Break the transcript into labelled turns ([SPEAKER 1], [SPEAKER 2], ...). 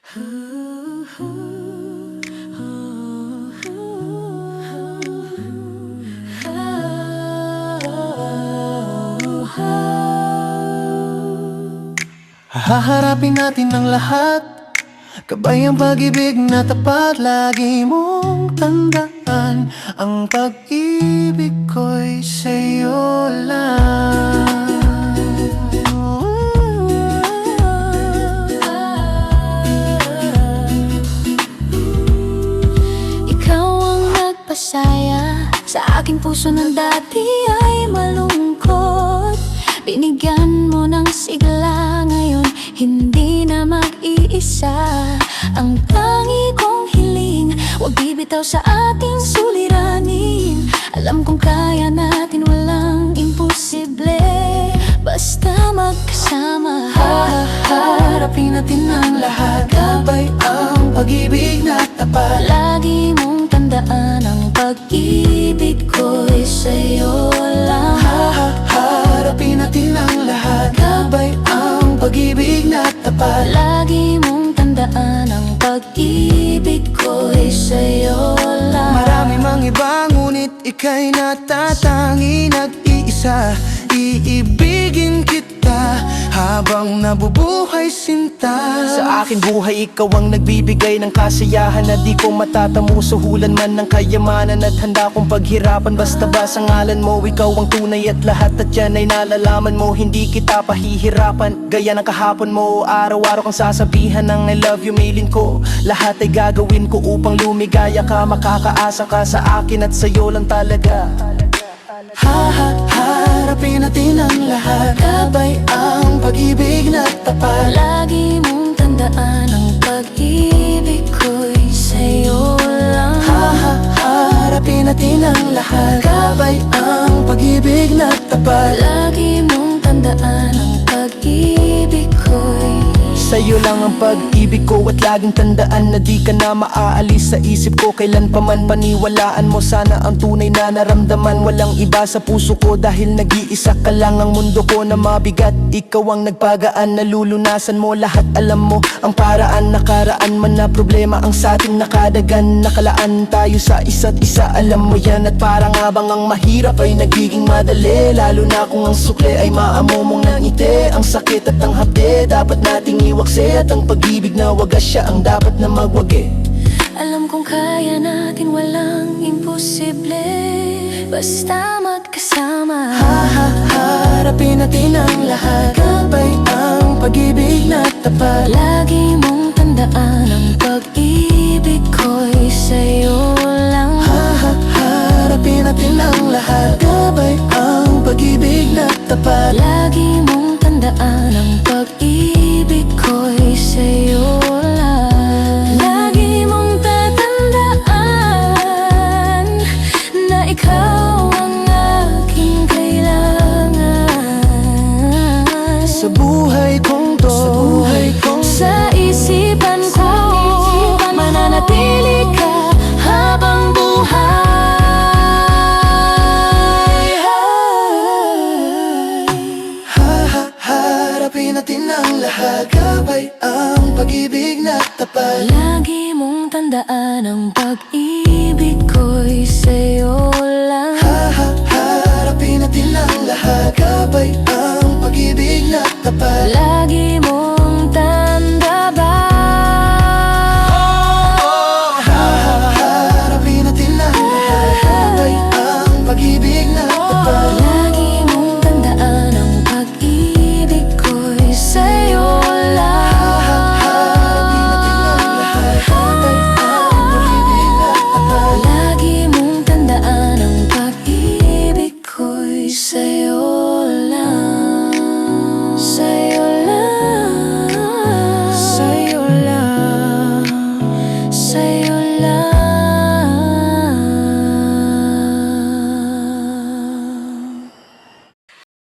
[SPEAKER 1] Haharapin natin ang lahat, gabay ang pag-ibig na tapat. Lagi mong tandaan, ang pag-ibig ko'y sa'yo lang.
[SPEAKER 2] Ikaw ang nagpasaya sa aking puso ng dati ay malungkot. Binigyan mo ng sigla, ngayon hindi na mag-iisa. Ang tangi kong hiling, huwag bibitaw sa ating suliranin. Alam kong kaya natin, walang imposible, basta magkasama.
[SPEAKER 1] Haharapin natin ang lahat, gabay ang pag-ibig na tapat.
[SPEAKER 2] Lagi mong tandaan, ang pag-ibig ko'y sa'yo lang.
[SPEAKER 1] Haharapin natin ang lahat, gabay ang pag-ibig na tapat.
[SPEAKER 2] Lagi mong tandaan, ang pag-ibig ko'y sa'yo lang.
[SPEAKER 1] Marami mang iba, ngunit ika'y natatangi, nag-iisa. Iibigin kita habang nabubuhay sinta.
[SPEAKER 3] Sa akin buhay, ikaw ang nagbibigay ng kasiyahan na di ko matatamo. Suhulan man ng kayamanan at handa kong paghirapan. Basta ba sa ngalan mo, ikaw ang tunay at lahat, at yan ay nalalaman mo. Hindi kita pahihirapan, gaya ng kahapon mo. Araw-araw kang sasabihan ng I love you, mailin ko. Lahat ay gagawin ko upang lumigaya ka. Makakaasa ka sa akin at sa'yo lang talaga.
[SPEAKER 1] Haharapin natin ang lahat, gabay ang pag-ibig na tapat.
[SPEAKER 2] Lagi mong tandaan, ang pag-ibig ko'y sa'yo lang.
[SPEAKER 1] Haharapin natin ang lahat, gabay ang pag-ibig na tapat.
[SPEAKER 2] Lagi mong tandaan, ang pag-ibig ko'y
[SPEAKER 3] Sa'yo lang ang pag-ibig ko, at laging tandaan na di ka na maaalis sa isip ko. Kailan pa man paniwalaan mo, sana ang tunay na naramdaman. Walang iba sa puso ko dahil nag-iisa ka lang. Ang mundo ko na mabigat, ikaw ang nagpagaan. Nalulunasan mo lahat, alam mo ang paraan. Nakaraan man na problema ang sa'ting nakadagan. Nakalaan tayo sa isa't isa, alam mo yan. At parang habang ang mahirap ay nagiging madali, lalo na kung ang sukle ay maamumong ng ngiti. Ang sakit at ang hapde, dapat nating iwakse. At ang pag-ibig na wagas, siya ang dapat na magwagi.
[SPEAKER 2] alam kong kaya natin, walang imposible, basta magkasama.
[SPEAKER 1] Haharapin natin ang lahat, gabay ang pag-ibig na tapat.
[SPEAKER 2] Lagi mong tandaan, ang pag-ibig ko'y sa'yo lang.
[SPEAKER 1] Haharapin natin ang lahat, gabay ang pag-ibig na tapat.
[SPEAKER 2] Lagi mong tandaan, ang pag-ibig ko'y sa'yo lang. Lagi mong tatandaan na ikaw ang aking kailangan.
[SPEAKER 1] Sa buhay kong to,
[SPEAKER 2] Sa isipan ko, mananatili ka habang buhay.
[SPEAKER 1] haharapin natin ang lahat, gabay ang pag-ibig na tapat.
[SPEAKER 2] Lagi mong tandaan, ang pag-ibig